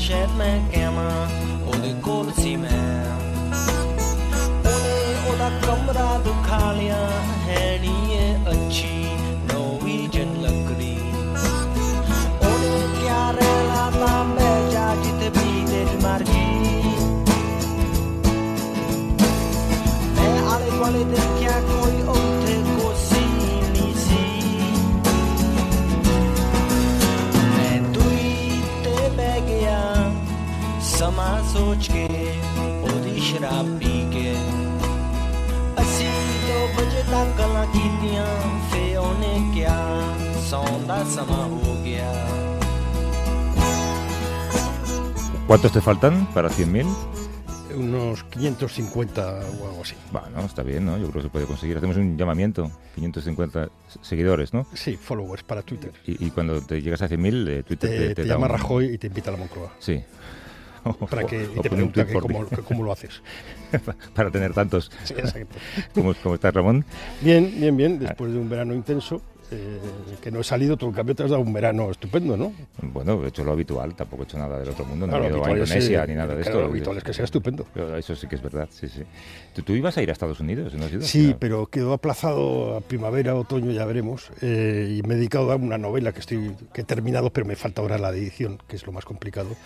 ਸ਼ਹਿਰ ਮੈਂ ਕਹਿਵਾਂ ਉਹਦੇ ਕੋਲ ਸੀ ਮੈਂ ਉਹਨੇ ਉਹਦਾ ਕਮਰਾ ਦਿਖਾ ਲਿਆ ਹੈ ਨੀ ਇਹ ਅੱਛੀ ਨੋਰਵੀਜਨ ਲੱਕੜੀ ਉਹਨੇ ਕਿਆ ਰਹਿਣਾ ਤਾਂ ਬਹਿ ਜਾ ਜਿੱਥੇ ਵੀ ਤੇਰੀ ਮਰਜ਼ੀ ਮੈਂ ਆਲੇ ਦੁਆਲੇ ਦੇਖਿਆ ਕੋਈ ਉੱਥੇ ਕੁਰਸੀ ਨਹੀਂ ਸੀ ਮੈਂ ਦੂਈ ਤੇ ਬਹਿ ਗਿਆ ਸਮਾਂ ਸੋਚ ਕੇ ਉਹਦੀ ਸ਼ਰਾਬ ਪੀ ਕੇ ਅਸੀਂ 2 ਵਜੇ ਤੱਕ ਗੱਲਾਂ ਕੀਤੀਆਂ ਫੇ ਉਹਨੇ ਕਿਹਾ ਸੌਣ ਦਾ ਸਮਾਂ ਹੋ ਗਿਆ ¿Cuántos te faltan para 100.000? Unos 550 o algo así. Bueno, está bien, ¿no? Yo creo que se puede conseguir. Hacemos un llamamiento, 550 seguidores, ¿no? Sí, followers para Twitter. Y cuando te llegas a 100.000, Twitter te da llama un... Rajoy y te invita a la Moncloa. Sí. Para que, y O te pone un pregunta tuit por que cómo lo haces. Para tener tantos. Sí, exacto. ¿Cómo estás, Ramón? Bien, bien, bien. Después de un verano intenso, que no he salido, tú en cambio te has dado un verano estupendo, ¿no? Bueno, he hecho lo habitual, tampoco he hecho nada del otro mundo, no Claro, he ido a habitual es, Indonesia ni nada de claro, esto. lo habitual es que sea estupendo. Pero eso sí que es verdad, sí, sí. ¿Tú ibas a ir a Estados Unidos? ¿No has ido? Sí, No. pero quedó aplazado a primavera, otoño, ya veremos. Y me he dedicado a una novela que he terminado, pero me falta ahora la de edición, que es lo más complicado.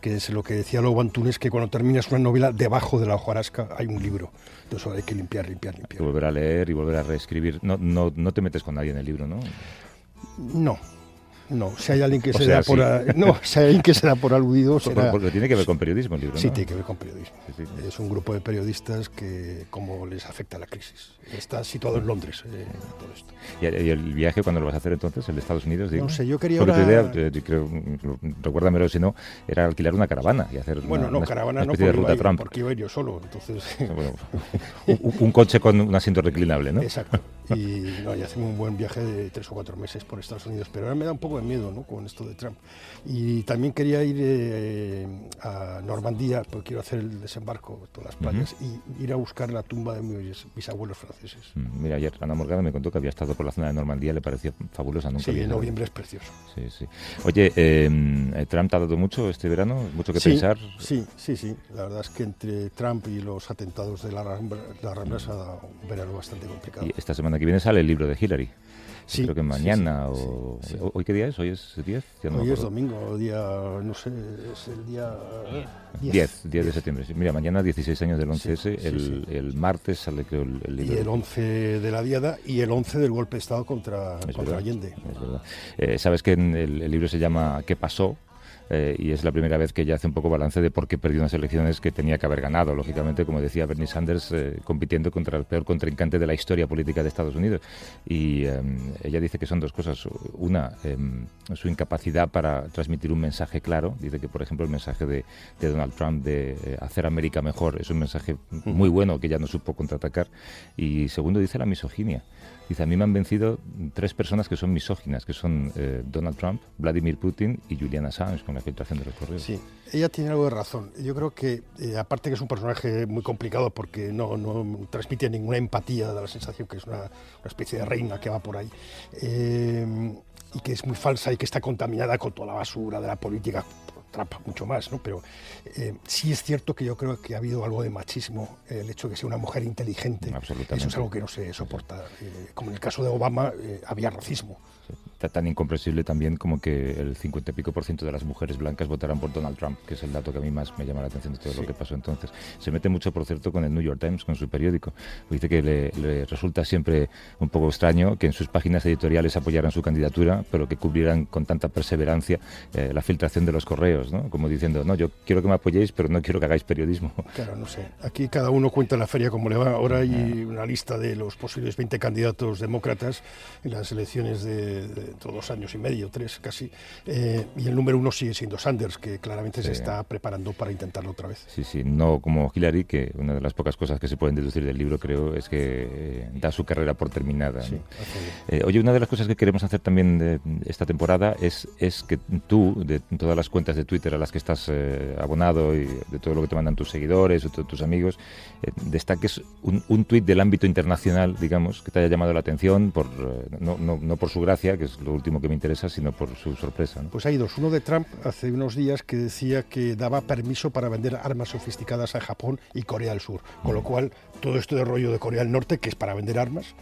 Que es lo que decía Lobo Antunes, que cuando terminas una novela, debajo de la hojarasca hay un libro. Entonces hay que limpiar. Volver a leer y volver a reescribir. No te metes con nadie en el libro, ¿no? No, si hay alguien que O se sea, da por si hay alguien que se da por aludido será. Porque tiene que ver con periodismo el libro, ¿no? Sí, tiene que ver con periodismo. Sí. Es un grupo de periodistas que cómo les afecta la crisis. Está situado en Londres todo esto. ¿Y el viaje cuándo lo vas a hacer entonces? ¿El de Estados Unidos? Digo? No sé, yo quería Porque ahora... tu idea, creo, recuérdamelo si no, era alquilar una caravana y hacer caravana una no, especie de ruta Trump. porque iba a ir yo solo, entonces... Bueno, un coche con un asiento reclinable, ¿no? Exacto. Y hacemos un buen viaje de 3 o 4 meses por Estados Unidos, pero ahora me da un poco de miedo, ¿no?, con esto de Trump. Y también quería ir a Normandía, porque quiero hacer el desembarco de todas las playas, y ir a buscar la tumba de mis abuelos franceses. Mira, ayer Ana Morgado me contó que había estado por la zona de Normandía, le pareció fabulosa. Nunca Sí, en noviembre es precioso. Sí. Oye, ¿Trump te ha dado mucho este verano? ¿Mucho que pensar? Sí. La verdad es que entre Trump y los atentados de la Rambla se ha dado un verano bastante complicado. Y esta semana que viene sale el libro de Hillary. Sí, creo que mañana sí. ¿Hoy qué día es? ¿Hoy es 10? Hoy es domingo, no sé, es el día 10 de septiembre. Sí. Mira, mañana 16 años del 11S, el martes sale creo el libro. Y el 11 de la Diada y el 11 del golpe de Estado contra Allende. Es verdad. Sabes que el libro se llama ¿Qué pasó? Y es la primera vez que ella hace un poco balance de por qué perdió unas elecciones que tenía que haber ganado, lógicamente, como decía Bernie Sanders, compitiendo contra el peor contrincante de la historia política de Estados Unidos. Y ella dice que son dos cosas. Una, su incapacidad para transmitir un mensaje claro. Dice que, por ejemplo, el mensaje de Donald Trump de hacer América mejor es un mensaje muy bueno que ella no supo contraatacar. Y segundo, dice la misoginia. Dice, a mí me han vencido 3 personas que son misóginas, que son Donald Trump, Vladimir Putin y Julian Assange, con la filtración de los correos. Sí, ella tiene algo de razón. Yo creo que, aparte que es un personaje muy complicado porque no transmite ninguna empatía, da la sensación que es una especie de reina que va por ahí, y que es muy falsa y que está contaminada con toda la basura de la política, Trump mucho más, ¿no? Pero sí es cierto que yo creo que ha habido algo de machismo, el hecho de que sea una mujer inteligente. Absolutamente. Eso es algo que no se soporta. Como en el caso de Obama, había racismo. Está tan incomprensible también como que el 50 y pico % de las mujeres blancas votarán por Donald Trump, que es el dato que a mí más me llama la atención de todo lo que pasó entonces. Se mete mucho, por cierto, con el New York Times, con su periódico. Dice que le resulta siempre un poco extraño que en sus páginas editoriales apoyaran su candidatura, pero que cubrieran con tanta perseverancia la filtración de los correos, ¿no? Como diciendo, no, yo quiero que me apoyéis, pero no quiero que hagáis periodismo. Claro, no sé. Aquí cada uno cuenta en la feria como le va. Ahora hay una lista de los posibles 20 candidatos demócratas en las elecciones de 2 años y medio, 3 casi, y el número 1 sigue siendo Sanders, que claramente se está preparando para intentarlo otra vez. Sí, no como Hillary, que una de las pocas cosas que se pueden deducir del libro, creo, es que da su carrera por terminada. Sí, ¿no? Oye, una de las cosas que queremos hacer también de esta temporada es que tú, de todas las cuentas de Twitter a las que estás abonado y de todo lo que te mandan tus seguidores o tus amigos, destaques un tuit del ámbito internacional, digamos, que te haya llamado la atención, no por su gracia, que es es lo último que me interesa, sino por su sorpresa, ¿no? Pues hay dos. Uno de Trump hace unos días que decía que daba permiso para vender armas sofisticadas a Japón y Corea del Sur. Con lo cual, todo esto de rollo de Corea del Norte, que es para vender armas.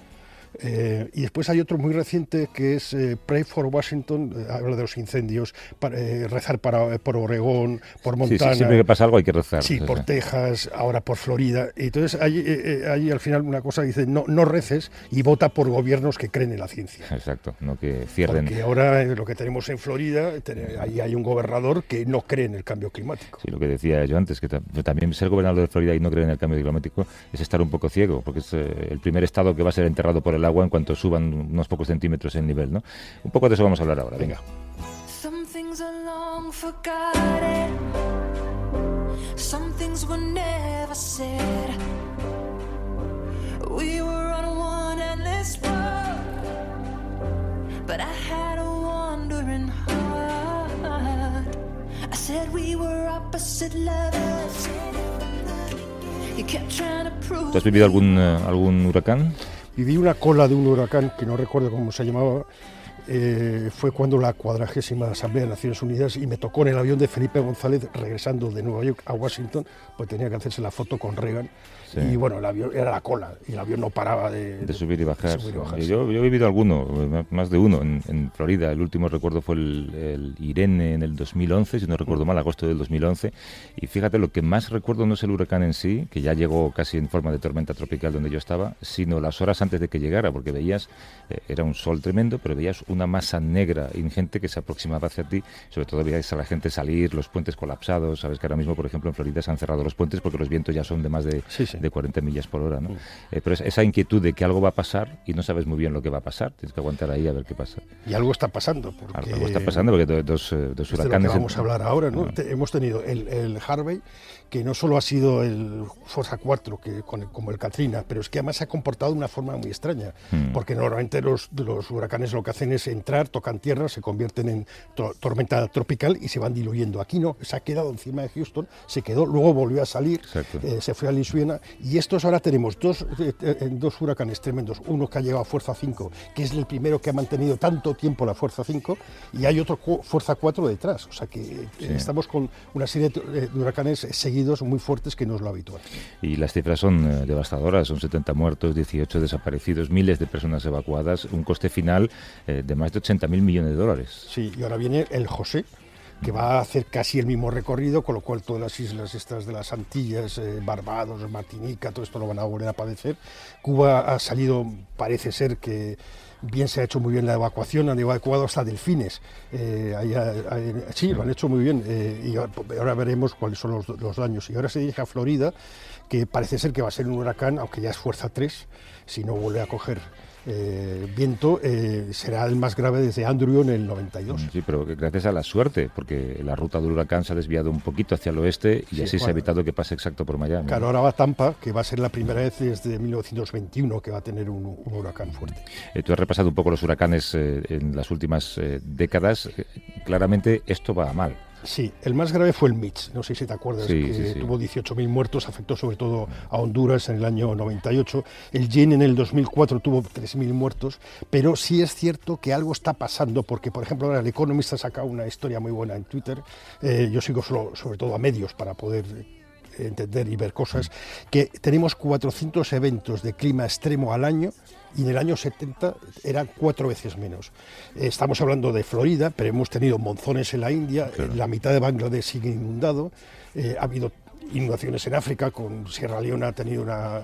Y después hay otro muy reciente que es Pray for Washington, habla de los incendios, rezar por Oregón, por Montana. Sí, siempre que pasa algo hay que rezar. Sí, por Texas, ahora por Florida. Y entonces hay al final una cosa que dice, no reces y vota por gobiernos que creen en la ciencia. Exacto, no que cierren. Porque ahora lo que tenemos en Florida, ahí hay un gobernador que no cree en el cambio climático. Sí, lo que decía yo antes, que también ser gobernador de Florida y no creer en el cambio climático es estar un poco ciego, porque es el primer estado que va a ser enterrado por el agua en cuanto suban unos pocos centímetros el nivel, ¿no? Un poco de eso vamos a hablar ahora, venga. Some things are long forgotten. Some things were never said. We were on one endless road, but I had a wandering heart. I said we were opposite lovers. You kept trying to prove. ¿Tú has vivido algún huracán? Viví una cola de un huracán que no recuerdo cómo se llamaba. Fue cuando la 40ª Asamblea de Naciones Unidas, y me tocó en el avión de Felipe González regresando de Nueva York a Washington, pues tenía que hacerse la foto con Reagan. Sí. Y bueno, el avión era la cola y el avión no paraba de subir y bajar. Yo he vivido alguno, más de uno, en Florida. El último recuerdo fue el Irene en el 2011, si no recuerdo mal, agosto del 2011. Y fíjate, lo que más recuerdo no es el huracán en sí, que ya llegó casi en forma de tormenta tropical donde yo estaba, sino las horas antes de que llegara, porque veías, era un sol tremendo, pero veías una masa negra ingente que se aproximaba hacia ti. Sobre todo veías a la gente salir, los puentes colapsados. Sabes que ahora mismo, por ejemplo, en Florida se han cerrado los puentes porque los vientos ya son de más de 40 millas por hora, ¿no? Pero es esa inquietud de que algo va a pasar y no sabes muy bien lo que va a pasar. Tienes que aguantar ahí a ver qué pasa. Y algo está pasando. Porque algo está pasando porque dos huracanes... vamos a hablar ahora, ¿no? Hemos tenido el Harvey, que no solo ha sido el Forza 4 como el Katrina, pero es que además se ha comportado de una forma muy extraña, porque normalmente los huracanes lo que hacen es entrar, tocan tierra, se convierten en tormenta tropical y se van diluyendo. Aquí no, se ha quedado encima de Houston, se quedó, luego volvió a salir, se fue a Luisiana, y estos ahora tenemos dos huracanes tremendos, uno que ha llegado a fuerza 5, que es el primero que ha mantenido tanto tiempo la fuerza 5, y hay otro fuerza 4 detrás, o sea que estamos con una serie de huracanes seguidos muy fuertes que no es lo habitual. Y las cifras son devastadoras, son 70 muertos, 18 desaparecidos, miles de personas evacuadas, un coste final de más de 80.000 millones de dólares. Sí, y ahora viene el José, que va a hacer casi el mismo recorrido, con lo cual todas las islas estas de las Antillas, Barbados, Martinica, todo esto lo van a volver a padecer. Cuba ha salido, parece ser que bien se ha hecho muy bien la evacuación, han evacuado hasta delfines. Sí, lo han hecho muy bien, y ahora veremos cuáles son los daños. Y ahora se dirige a Florida, que parece ser que va a ser un huracán, aunque ya es fuerza 3, si no vuelve a coger viento, será el más grave desde Andrew en el 92. Sí, pero gracias a la suerte, porque la ruta del huracán se ha desviado un poquito hacia el oeste y así se ha evitado que pase exacto por Miami. Claro, ahora va a Tampa, que va a ser la primera vez desde 1921 que va a tener un huracán fuerte. Tú has repasado un poco los huracanes en las últimas décadas. Claramente esto va a mal. Sí, el más grave fue el Mitch, no sé si te acuerdas, tuvo 18.000 muertos, afectó sobre todo a Honduras en el año 98. El Jane en el 2004 tuvo 3.000 muertos, pero sí es cierto que algo está pasando, porque por ejemplo ahora el Economist ha sacado una historia muy buena en Twitter, yo sigo sobre todo a medios para poder entender y ver cosas, que tenemos 400 eventos de clima extremo al año, y en el año 70 eran 4 veces menos. Estamos hablando de Florida, pero hemos tenido monzones en la India, la mitad de Bangladesh sigue inundado, ha habido inundaciones en África, con Sierra Leona ha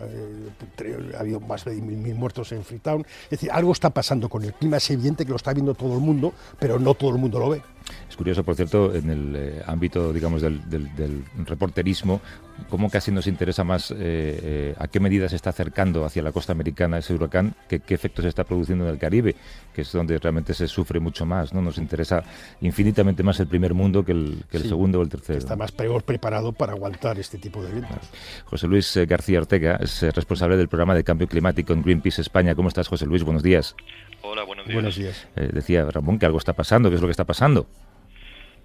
habido más de 1.000 muertos en Freetown. Es decir, algo está pasando con el clima, es evidente que lo está viendo todo el mundo, pero no todo el mundo lo ve. Es curioso, por cierto, en el ámbito, digamos, del reporterismo, cómo casi nos interesa más a qué medida se está acercando hacia la costa americana ese huracán, qué efectos se está produciendo en el Caribe, que es donde realmente se sufre mucho más, ¿no? Nos interesa infinitamente más el primer mundo que el segundo o el tercero. Está más peor preparado para aguantar este tipo de eventos. José Luis García Ortega es responsable del programa de cambio climático en Greenpeace España. ¿Cómo estás, José Luis? Buenos días. Hola, buenos días. Buenos días. Decía Ramón que algo está pasando. ¿Qué es lo que está pasando?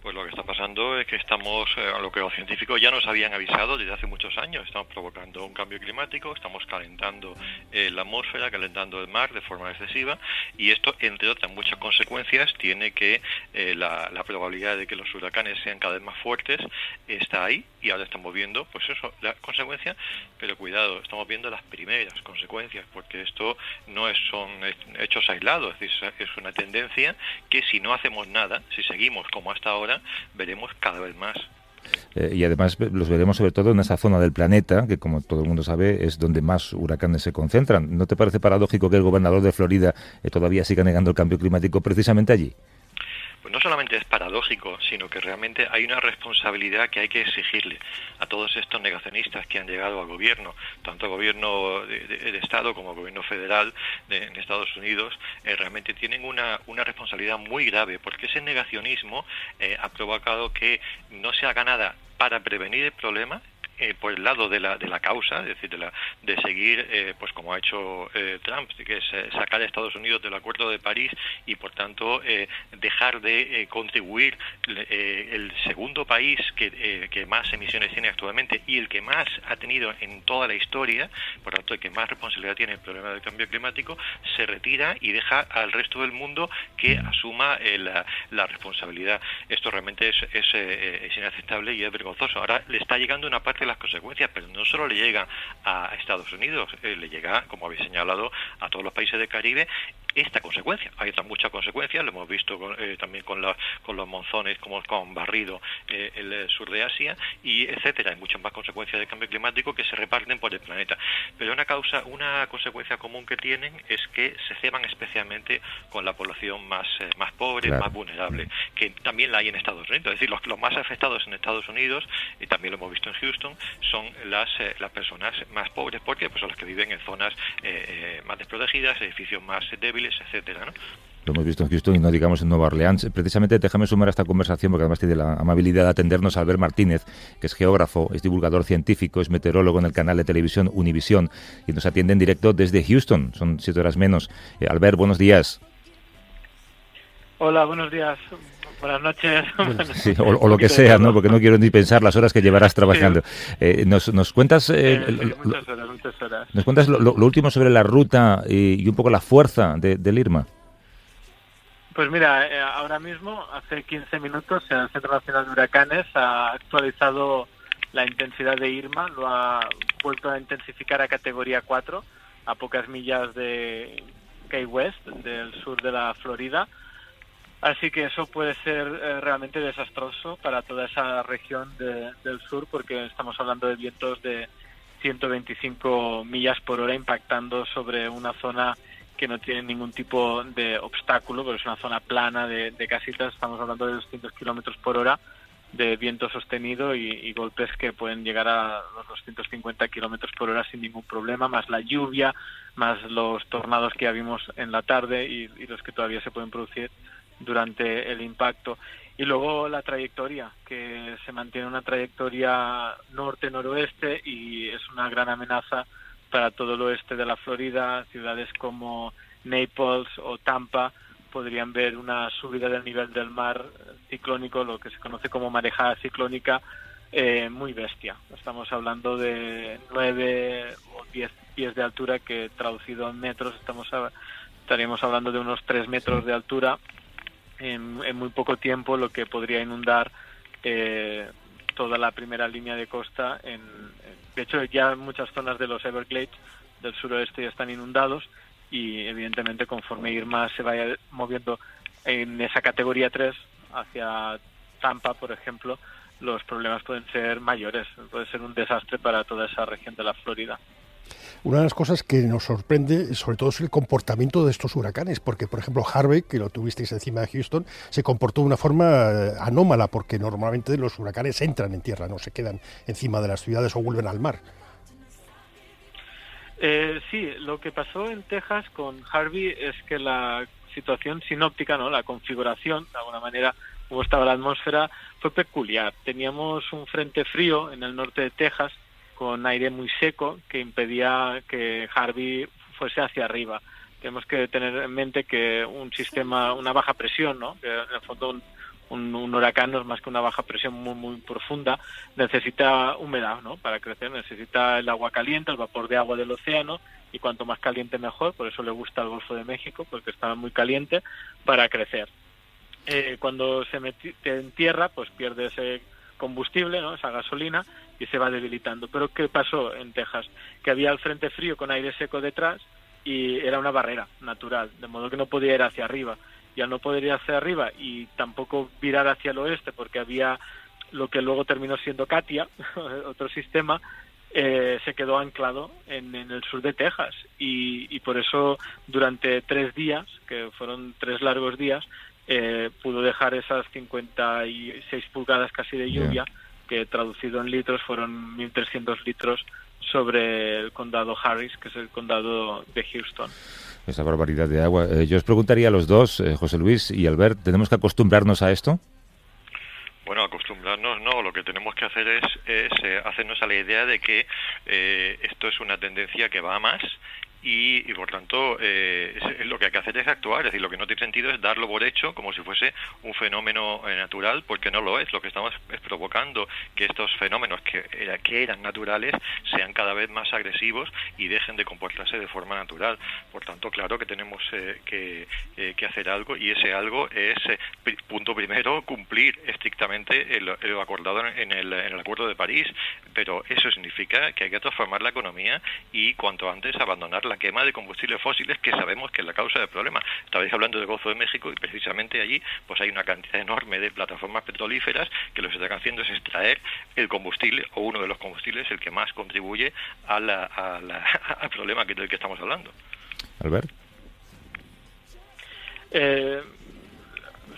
Pues lo que está pasando fondo es que estamos, lo que los científicos ya nos habían avisado desde hace muchos años, estamos provocando un cambio climático, estamos calentando la atmósfera, calentando el mar de forma excesiva, y esto, entre otras muchas consecuencias, tiene que la probabilidad de que los huracanes sean cada vez más fuertes está ahí, y ahora estamos viendo, pues eso, la consecuencia, pero cuidado, estamos viendo las primeras consecuencias, porque esto no son hechos aislados, es decir, es una tendencia que si no hacemos nada, si seguimos como hasta ahora, veremos cada vez más. Y además los veremos sobre todo en esa zona del planeta, que como todo el mundo sabe es donde más huracanes se concentran. ¿No te parece paradójico que el gobernador de Florida todavía siga negando el cambio climático precisamente allí? Pues no solamente es paradójico, sino que realmente hay una responsabilidad que hay que exigirle a todos estos negacionistas que han llegado al gobierno, tanto al gobierno de Estado como al gobierno federal en Estados Unidos. Realmente tienen una responsabilidad muy grave, porque ese negacionismo ha provocado que no se haga nada para prevenir el problema, por el lado de la causa, es decir, de seguir, pues como ha hecho Trump, que es sacar a Estados Unidos del Acuerdo de París y, por tanto, dejar de contribuir, el segundo país que más emisiones tiene actualmente y el que más ha tenido en toda la historia, por tanto, el que más responsabilidad tiene en el problema del cambio climático, se retira y deja al resto del mundo que asuma la responsabilidad. Esto realmente es inaceptable y es vergonzoso. Ahora le está llegando una parte de las consecuencias, pero no solo le llega a Estados Unidos, le llega, como habéis señalado, a todos los países del Caribe esta consecuencia. Hay otras muchas consecuencias, lo hemos visto también con los monzones, como han barrido el sur de Asia, y etcétera. Hay muchas más consecuencias del cambio climático que se reparten por el planeta. Pero una consecuencia común que tienen es que se ceban especialmente con la población más pobre, claro, más vulnerable, que también la hay en Estados Unidos. Es decir, los más afectados en Estados Unidos, y también lo hemos visto en Houston, son las personas más pobres, porque pues son las que viven en zonas más desprotegidas, edificios más débiles, etcétera, ¿no? Lo hemos visto en Houston y no digamos en Nueva Orleans. Precisamente déjame sumar a esta conversación, porque además tiene la amabilidad de atendernos Albert Martínez, que es geógrafo, es divulgador científico, es meteorólogo en el canal de televisión Univisión y nos atiende en directo desde Houston. Son 7 horas menos. Albert, buenos días. Hola, buenos días. Buenas noches. Sí, o lo que sea, ¿no? Porque no quiero ni pensar las horas que llevarás trabajando. Sí. Nos cuentas muchas horas. Nos cuentas lo último sobre la ruta y un poco la fuerza del Irma. Pues mira, ahora mismo, hace 15 minutos, el Centro Nacional de Huracanes ha actualizado la intensidad de Irma, lo ha vuelto a intensificar a categoría 4, a pocas millas de Key West, del sur de la Florida. Así que eso puede ser realmente desastroso para toda esa región del sur, porque estamos hablando de vientos de 125 millas por hora impactando sobre una zona que no tiene ningún tipo de obstáculo, pero es una zona plana de casitas. Estamos hablando de 200 kilómetros por hora de viento sostenido y golpes que pueden llegar a los 250 kilómetros por hora sin ningún problema, más la lluvia, más los tornados que ya vimos en la tarde y los que todavía se pueden producir durante el impacto. Y luego la trayectoria, que se mantiene una trayectoria norte-noroeste y es una gran amenaza para todo el oeste de la Florida. Ciudades como Naples o Tampa podrían ver una subida del nivel del mar ciclónico, lo que se conoce como marejada ciclónica, muy bestia. Estamos hablando de 9 o 10 pies de altura, que traducido en metros estaríamos hablando de unos 3 metros de altura en muy poco tiempo, lo que podría inundar toda la primera línea de costa. De hecho, ya muchas zonas de los Everglades del suroeste ya están inundados y, evidentemente, conforme Irma se vaya moviendo en esa categoría 3 hacia Tampa, por ejemplo, los problemas pueden ser mayores. Puede ser un desastre para toda esa región de la Florida. Una de las cosas que nos sorprende, sobre todo, es el comportamiento de estos huracanes, porque, por ejemplo, Harvey, que lo tuvisteis encima de Houston, se comportó de una forma anómala, porque normalmente los huracanes entran en tierra, no se quedan encima de las ciudades o vuelven al mar. Sí, lo que pasó en Texas con Harvey es que la situación sinóptica, ¿no?, la configuración, de alguna manera, como estaba la atmósfera, fue peculiar. Teníamos un frente frío en el norte de Texas, con aire muy seco, que impedía que Harvey fuese hacia arriba. Tenemos que tener en mente que un sistema, una baja presión, ¿no?, que en el fondo un huracán no es más que una baja presión muy muy profunda, necesita humedad, ¿no? Para crecer, necesita el agua caliente, el vapor de agua del océano, y cuanto más caliente mejor. Por eso le gusta el Golfo de México, porque está muy caliente para crecer. Cuando se mete en tierra, pues pierde ese combustible, ¿no? Esa gasolina, y se va debilitando. Pero ¿qué pasó en Texas? Que había el frente frío con aire seco detrás y era una barrera natural, de modo que no podía ir hacia arriba. Y al no poder ir hacia arriba y tampoco virar hacia el oeste, porque había lo que luego terminó siendo Katia, otro sistema, se quedó anclado en el sur de Texas. Y por eso durante 3 días, que fueron 3 largos días, pudo dejar esas 56 pulgadas casi de lluvia, que traducido en litros fueron 1.300 litros sobre el condado Harris, que es el condado de Houston. Esa barbaridad de agua. Yo os preguntaría a los dos, José Luis y Albert, ¿tenemos que acostumbrarnos a esto? Bueno, acostumbrarnos no, lo que tenemos que hacer es hacernos a la idea de que esto es una tendencia que va a más y por tanto lo que hay que hacer es actuar. Es decir, lo que no tiene sentido es darlo por hecho como si fuese un fenómeno natural, porque no lo es. Lo que estamos es provocando que estos fenómenos que eran naturales sean cada vez más agresivos y dejen de comportarse de forma natural. Por tanto, claro que tenemos que hacer algo, y ese algo es, punto primero, cumplir estrictamente lo acordado en el Acuerdo de París. Pero eso significa que hay que transformar la economía y cuanto antes abandonar la quema de combustibles fósiles, que sabemos que es la causa del problema. Estabais hablando del Golfo de México y precisamente allí pues hay una cantidad enorme de plataformas petrolíferas que lo que están haciendo es extraer el combustible, o uno de los combustibles, el que más contribuye al problema del que estamos hablando. Albert.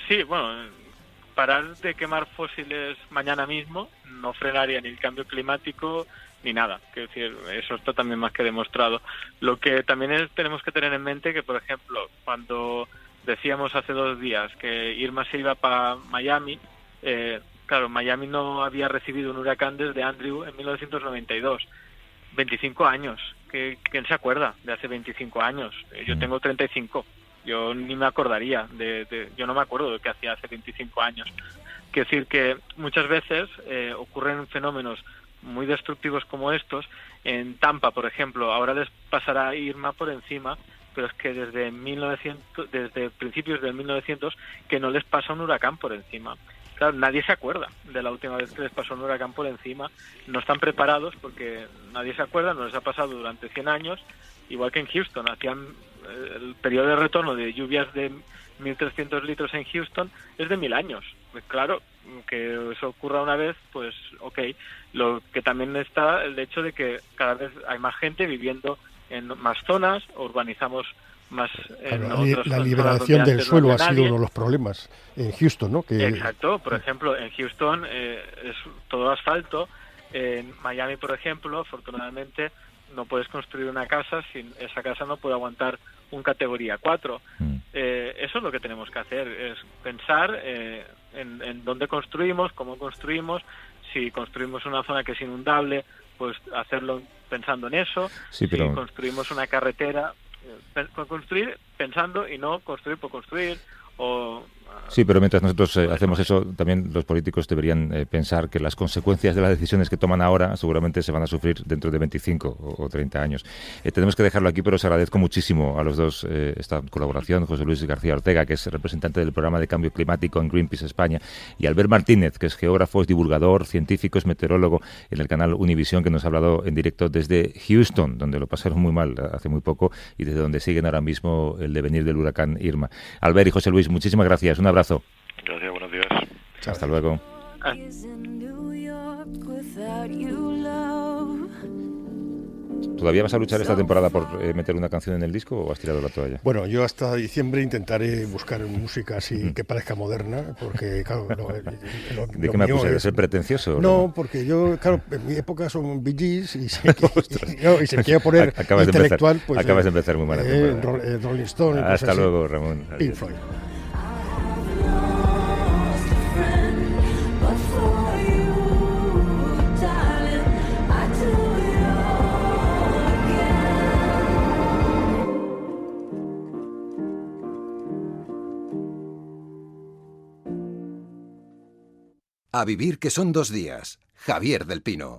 Sí, bueno, parar de quemar fósiles mañana mismo no frenaría ni el cambio climático ni nada. Quiero decir, eso está también más que demostrado. Lo que también tenemos que tener en mente que, por ejemplo, cuando decíamos hace 2 días que Irma se iba para Miami, claro, Miami no había recibido un huracán desde Andrew en 1992. 25 años. ¿Quién se acuerda de hace 25 años? Yo tengo 35. Yo ni me acordaría yo no me acuerdo de qué hacía hace 25 años. Quiero decir que muchas veces ocurren fenómenos muy destructivos como estos. En Tampa, por ejemplo, ahora les pasará Irma por encima, pero es que desde principios del 1900 que no les pasa un huracán por encima. Claro, nadie se acuerda de la última vez que les pasó un huracán por encima. No están preparados porque nadie se acuerda, no les ha pasado durante 100 años, igual que en Houston. Hacían el periodo de retorno de lluvias de 1.300 litros en Houston es de 1.000 años. Pues claro, que eso ocurra una vez, pues ok. Lo que también está el hecho de que cada vez hay más gente viviendo en más zonas, urbanizamos más. La liberación del suelo ha sido uno de los problemas en Houston, ¿no? Exacto. Por ejemplo, en Houston es todo asfalto. En Miami, por ejemplo, afortunadamente no puedes construir una casa sin esa casa no puede aguantar un categoría 4. Eso es lo que tenemos que hacer, es pensar en dónde construimos, cómo construimos. Si construimos una zona que es inundable, pues hacerlo pensando en eso. Sí, pero... Si construimos una carretera, construir pensando y no construir por construir. Sí, pero mientras nosotros hacemos eso, también los políticos deberían pensar que las consecuencias de las decisiones que toman ahora seguramente se van a sufrir dentro de 25 o 30 años. Tenemos que dejarlo aquí, pero os agradezco muchísimo a los dos esta colaboración. José Luis García Ortega, que es representante del programa de cambio climático en Greenpeace España, y Albert Martínez, que es geógrafo, es divulgador, científico, es meteorólogo en el canal Univisión, que nos ha hablado en directo desde Houston, donde lo pasaron muy mal hace muy poco y desde donde siguen ahora mismo el devenir del huracán Irma. Albert y José Luis, muchísimas gracias. Un abrazo. Gracias, buenos días. Hasta luego. ¿Todavía vas a luchar esta temporada por meter una canción en el disco o has tirado la toalla? Bueno, yo hasta diciembre intentaré buscar música así que parezca moderna, porque claro... ¿De qué me acusas? ¿De ser pretencioso? No, porque yo, claro, en mi época son Bee Gees y si me quiero poner intelectual, pues... Acabas de empezar muy mal. Rolling Stone... Hasta luego, Ramón. Pink Floyd. A vivir que son 2 días. Javier del Pino.